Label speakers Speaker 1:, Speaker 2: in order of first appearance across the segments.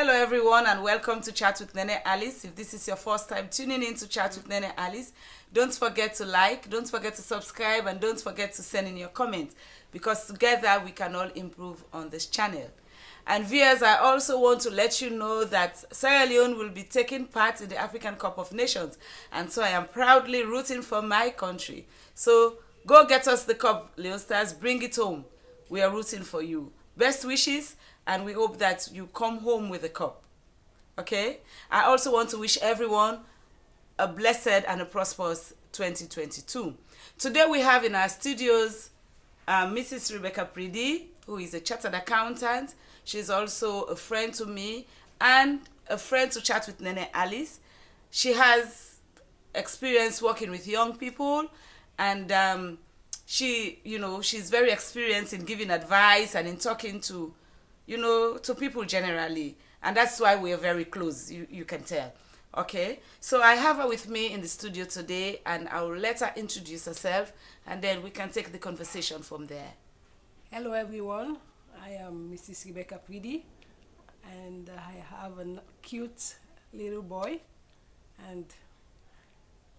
Speaker 1: Hello everyone and welcome to Chat with Nene Alice. If this is your first time tuning in to Chat with Nene Alice, don't forget to like, don't forget to subscribe, and don't forget to send in your comments because together we can all improve on this channel. And viewers, I also want to let you know that Sierra Leone will be taking part in the African Cup of Nations, and so I am proudly rooting for my country. So go get us the cup, Leon Stars, bring it home. We are rooting for you. Best wishes, and we hope that you come home with the cup. Okay? I also want to wish everyone a blessed and a prosperous 2022. Today we have in our studios Mrs. Rebecca Priddy, who is a chartered accountant. She's also a friend to me and a friend to Chat with Nene Alice. She has experience working with young people, and she's very experienced in giving advice and in talking to, to people generally. And that's why we are very close, you can tell. Okay, so I have her with me in the studio today, and I will let her introduce herself, and then we can take the conversation from there.
Speaker 2: Hello everyone, I am Mrs. Rebecca Priddy, and I have a cute little boy, and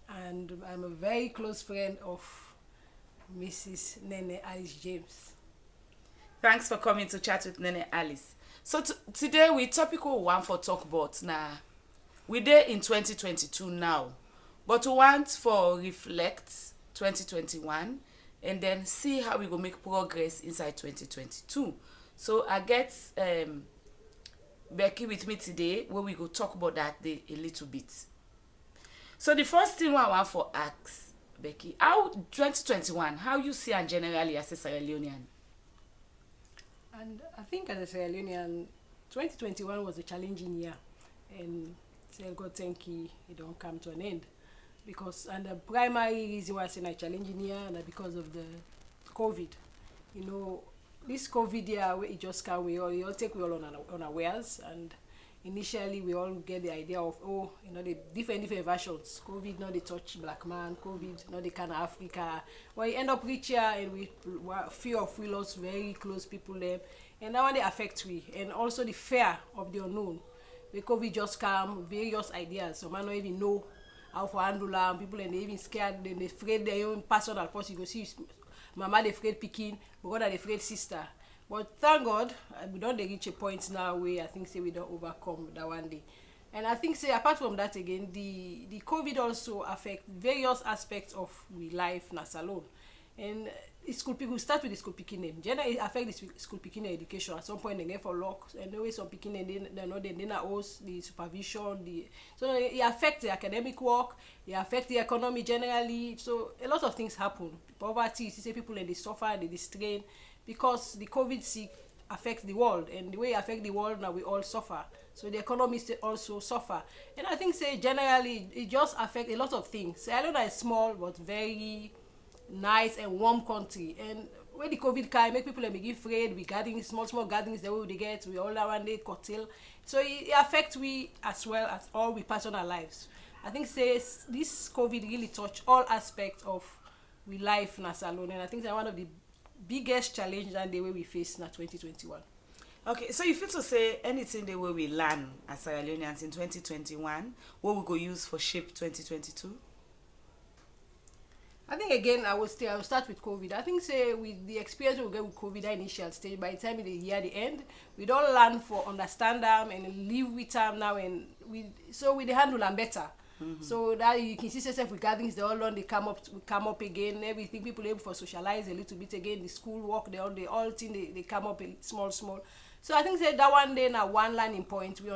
Speaker 2: I'm a very close friend of Mrs. Nene Alice James.
Speaker 1: Thanks for coming to Chat with Nene Alice. So today we topical one for talk about now. We there in 2022 now, but we want for reflect 2021 and then see how we go make progress inside 2022. So I get Becky with me today where we go talk about that a little bit. So the first thing I want for ask Becky, how 2021, how you see and generally as a Sierra Leonean?
Speaker 2: And I think as a Sierra Leonean, 2021 was a challenging year, and say God thank you, it don't come to an end. And the primary reason why I say a challenging year and because of the COVID. This COVID year, it just came, we all take we all unawares, and initially we all get the idea of, the different versions. COVID not they touch black man, COVID not they kind of Africa. Well, you end up rich here, and we lost very close people there, and that one they affect we, and also the fear of the unknown. The COVID just come, various ideas. So man don't even know how to handle them. People and they even scared, they afraid their own personal person. You go see mama they afraid picking, brother they afraid sister. But thank God, we don't reach a point now where I think say we don't overcome that one day. And I think say apart from that again, the COVID also affect various aspects of we life in alone. And school people start with the school picking name. Generally, it affect the school picking education. At some point, they get for lock, and always some picking name. They know they not host the supervision. So it affects the academic work. It affects the economy generally. So a lot of things happen. Poverty, you see people and they suffer, they strain because the COVID sick affects the world, and the way it affects the world now we all suffer. So the economy also suffer. And I think say generally it just affects a lot of things. So I know that it's small but very nice and warm country, and when the COVID came, make people begin afraid. We gatherings, small gatherings, the way they get, we all around it curtail. So it affects we as well as all we personal lives. I think says this COVID really touched all aspects of we life in alone, and I think that one of the biggest challenge than the way we face in 2021.
Speaker 1: Okay, so you feel to say anything the way we learn as Sierra Leoneans in 2021, what we go use for shape 2022?
Speaker 2: I think again I will start with COVID. I think say with the experience we get with COVID that initial stage, by the time the year the end, we don't learn for understand them and live with them now, and we handle them better. Mm-hmm. So that you can see yourself with gatherings, they all learn, they come up again, everything, people able for socialize a little bit again, the school work, they all thing they come up small. So I think say that one day now one learning point we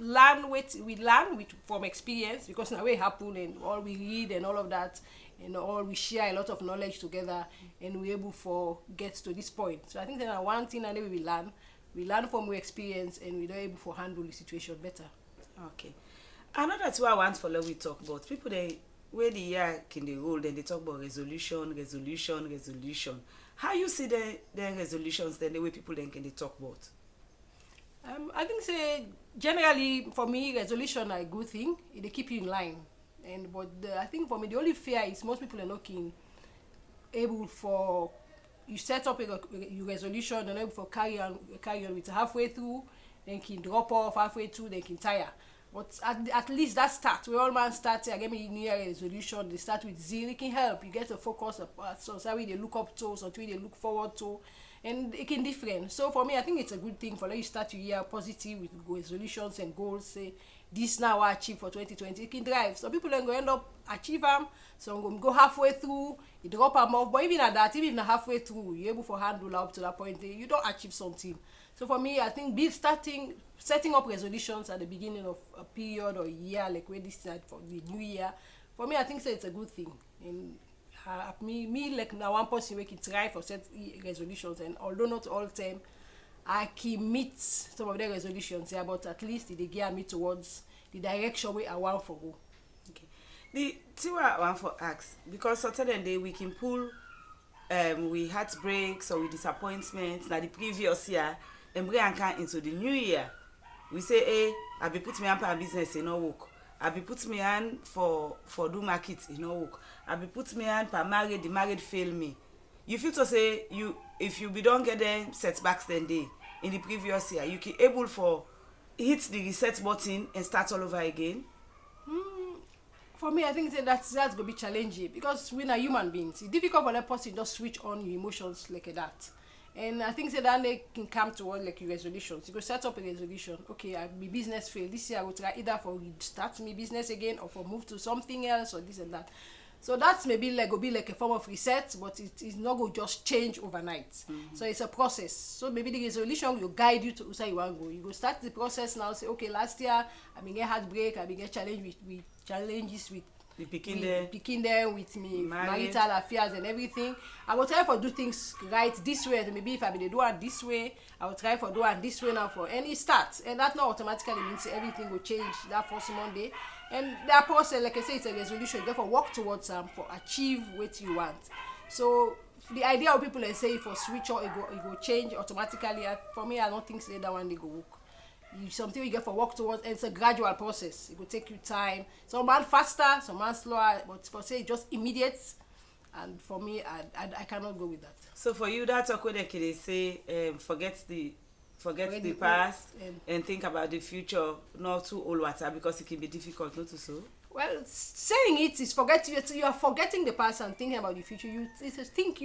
Speaker 2: learn from experience, because now it happen and all we read and all of that, and all we share a lot of knowledge together, and we're able for get to this point. So I think that one thing that we learn from our experience, and we're able to handle the situation better.
Speaker 1: Okay. Another two I want for let we talk about people they where the year can they roll, then they talk about resolution. How you see the resolutions then the way people then can they talk about?
Speaker 2: I think say generally for me resolution are a good thing. They keep you in line. I think for me the only fear is most people are not able for you set up your resolution and able for carry on with halfway through, then can drop off halfway through, they can tire. But at least that start, we all man start again with New Year resolution. They start with zeal. It can help. You get to focus on something they look up to, something they look forward to, and it can different. So for me, I think it's a good thing for let you start your year positive with resolutions and goals. Say this now I achieve for 2020. It can drive. Some people then go end up achieve them. Some go halfway through, you drop them off. But even at that, even halfway through, you're able to handle up to that point. You don't achieve something. So for me, I think setting up resolutions at the beginning of a period or year, like when this is for the new year, for me, I think so it's a good thing. And me like now one person we can try for set resolutions, and although not all time, I can meet some of the resolutions, yeah, but at least they gear me towards the direction where I want to go.
Speaker 1: Okay. The thing I want for ask, because certain day we can pull we heartbreaks or with disappointments like the previous year and bring into the new year. We say, hey, I be put me on for business, it no work. I be put me on for do market, it no work. I be put me on for married, the married fail me. You feel to say if you be don't get them setbacks then day in the previous year, you can able for hit the reset button and start all over again.
Speaker 2: For me, I think that's gonna be challenging because we are human beings. It's difficult for that person to just switch on your emotions like that. And I think that they can come towards like your resolutions. You go set up a resolution. Okay, my business failed this year. I will try either for start my business again or for move to something else or this and that. So that's maybe like go be like a form of reset, but it's not going to just change overnight. Mm-hmm. So it's a process. So maybe the resolution will guide you to where you want to go. You go start the process now. Say, okay, last year I been get heartbreak. I been get challenges with picking them with me marital affairs and everything. I will try for do things right this way. Maybe if I be do it this way, I will try for do it this way now for any start. And that not automatically means everything will change that first Monday. And that process, like I say, it's a resolution. You therefore work towards for achieve what you want. So the idea of people that say for switch or it go change automatically. For me, I don't think say that one they go work. Something you get for work towards, and it's a gradual process. It will take you time. Some man faster, some man slower, but for say just immediate. And for me, I cannot go with that.
Speaker 1: So for you, that's okay. They say forget the past and think about the future, not too old water, because it can be difficult not to so.
Speaker 2: Well, saying it is you are forgetting the past and thinking about the future. You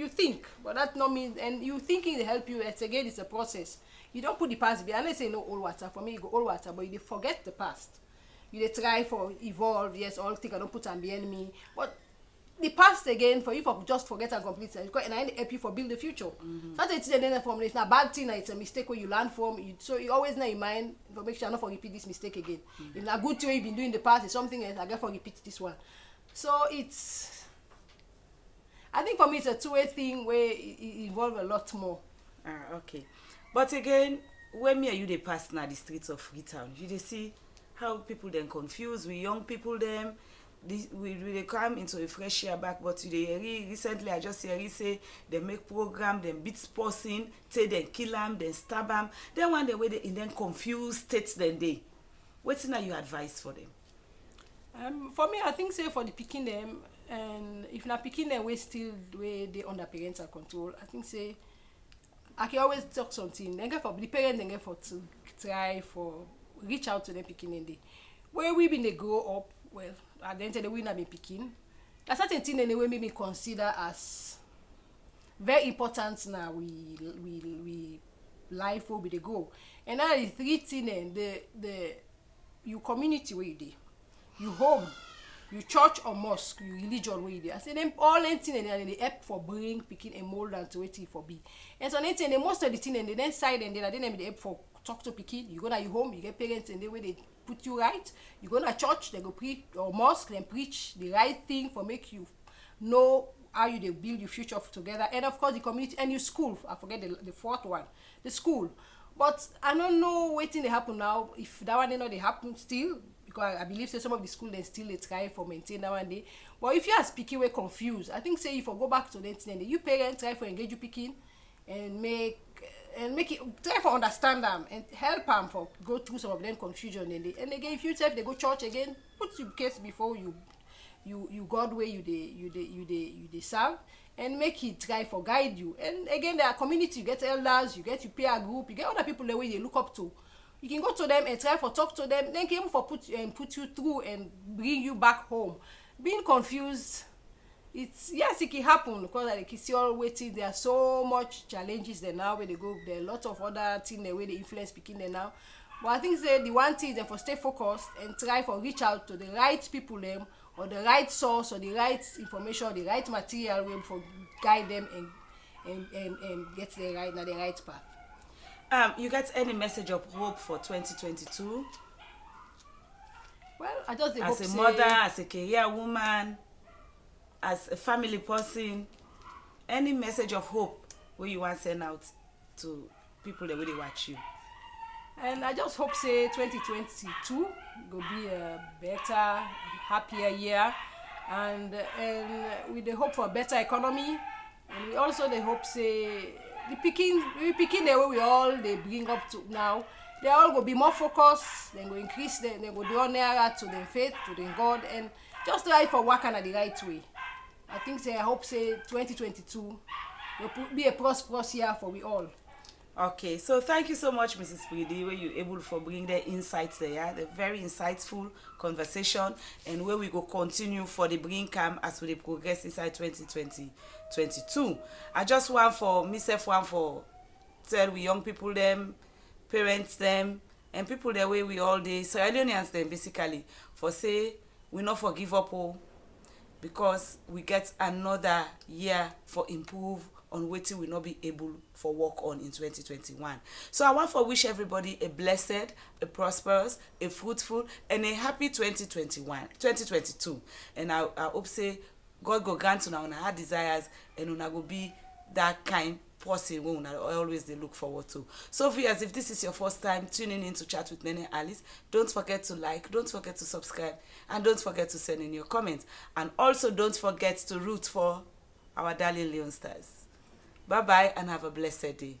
Speaker 2: think, but that not mean, and you thinking to help you. It's again, it's a process. You don't put the past behind. Unless say no old water. For me, you go old water, but you forget the past. You try for evolve. Yes, all things I don't put on behind me, but the past again for you for just forget and complete it. And I help you for build the future. Mm-hmm. That's it's the from it's not a bad thing. It's a mistake where you learn from. So you always know in mind for make sure not for repeat this mistake again. Mm-hmm. If a good thing you've been doing in the past is something else, I get for repeat this one. So I think for me it's a two-way thing where it involves a lot more.
Speaker 1: Okay. But again, when me and you they pass now the streets of Freetown, you they see how people then confused with young people them. We come into a fresh year back, but today recently I just hear say they make program, then beat person, say then kill them, then stab them. Then one day where they then confused states then they. What's now your advice for them?
Speaker 2: For me, I think say for the picking them, and if not picking them, we still where they under parental control. I think say I can always talk something. Then get for the parents, then get for to try for reach out to them picking them day. Where we been they grow up, well, at the end of the day we not been picking. There's certain thing anyway maybe consider as very important now. We life will be the go. And now the three things the you community where you dey, you home, you church or mosque, you religion where you dey. I say them all anything and they help for bring picking a mold and to wait for be. And so anything the most of the thing and they then side and then they help for talk to picking. You go to your home, you get parents and the way they put you right. You go to church, they go preach or mosque, then preach the right thing for make you know how you they build your future together. And of course the community and your school. I forget the fourth one, the school. But I don't know what thing they happen now. If that one they happen still, because I believe say some of the school they still they try for maintain that one day. But if you are speaking we're confused, I think say if you go back to that thing, you parents try for engage you picking and make it try for understand them and help them for go through some of them confusion and again if you say if they go church again, put your case before you God where you they serve and make it try for guide you. And again there are community, you get elders, you get your peer group, you get other people the way they look up to. you can go to them and try for talk to them, then can even for put you through and bring you back home. Being confused, it's yes, it can happen because like you see all waiting. There are so much challenges there now where they go. There are a lot of other things the way they influence speaking there now. But I think say the one thing is them for stay focused and try for reach out to the right people them or the right source or the right information or the right material way for guide them and get the right path.
Speaker 1: You got any message of hope for 2022?
Speaker 2: Well, I just
Speaker 1: as a mother, as a career woman, as a family person, any message of hope where you want to send out to people that really watch you?
Speaker 2: And I just hope say 2022 will be a better, happier year, and with the hope for a better economy, and we also the hope say we picking the way we all they bring up to now. They all go be more focused. They go increase. They go draw nearer to their faith, to their God, and just try for working at the right way. I think say I hope say 2022 will be a prosperous year for we all.
Speaker 1: Okay, so thank you so much, Mrs. Priddy, where you able to bring the insights there, the very insightful conversation, and where we go continue for the bring camp as we progress inside 2022. I just want for myself, one for tell we young people them, parents them, and people the way we all the Sierra Leoneans them basically for say we not for give up all because we get another year for improve on what we not be able for work on in 2021. So I want to wish everybody a blessed, a prosperous, a fruitful, and a happy 2022. And I hope say God go grant to our heart desires and una go be that kind person we always they look forward to. So viewers, if this is your first time tuning in to Chat with Nene Alice, don't forget to like, don't forget to subscribe, and don't forget to send in your comments. And also don't forget to root for our darling Leon Stars. Bye-bye and have a blessed day.